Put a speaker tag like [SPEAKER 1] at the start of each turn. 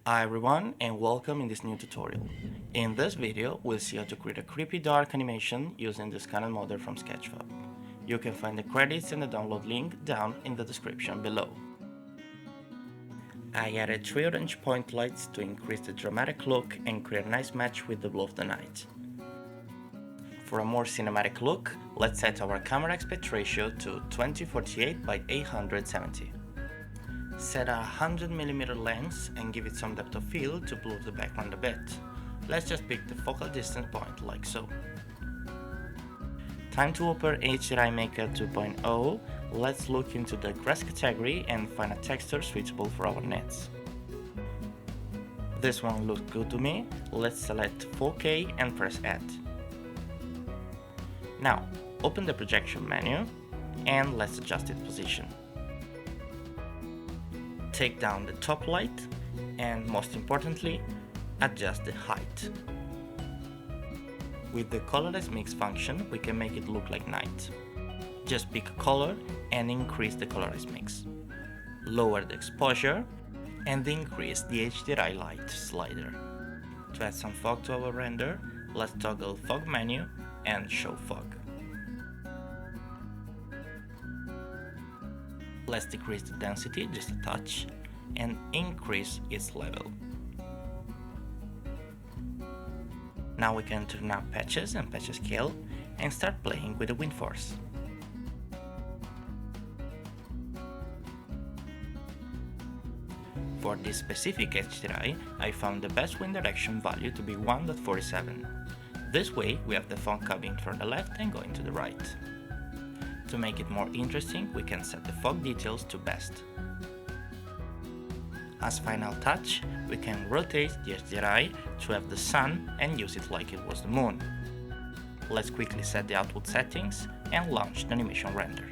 [SPEAKER 1] Hi everyone and welcome in this new tutorial. In this video, we'll see how to create a creepy dark animation using this Canon model from Sketchfab. You can find the credits and the download link down in the description below. I added 3 orange point lights to increase the dramatic look and create a nice match with the blue of the night. For a more cinematic look, let's set our camera aspect ratio to 2048 by 870. Set a 100mm lens and give it some depth of field to blur the background a bit. Let's just pick the focal distance point like so. Time to open HDRi Maker 2.0. Let's look into the grass category and find a texture suitable for our needs. This one looks good to me. Let's select 4K and press Add. Now, open the projection menu and let's adjust its position. Take down the top light and, most importantly, adjust the height. With the colorize mix function, we can make it look like night. Just pick a color and increase the colorize mix. Lower the exposure and increase the HDRi light slider. To add some fog to our render, let's toggle fog menu and show fog. Let's decrease the density just a touch and increase its level. Now we can turn up patches and patch scale and start playing with the wind force. For this specific HDRi, I found the best wind direction value to be 1.47. This way we have the fog coming from the left and going to the right. To make it more interesting, we can set the fog details to best. As final touch, we can rotate the HDRi to have the sun and use it like it was the moon. Let's quickly set the output settings and launch the animation render.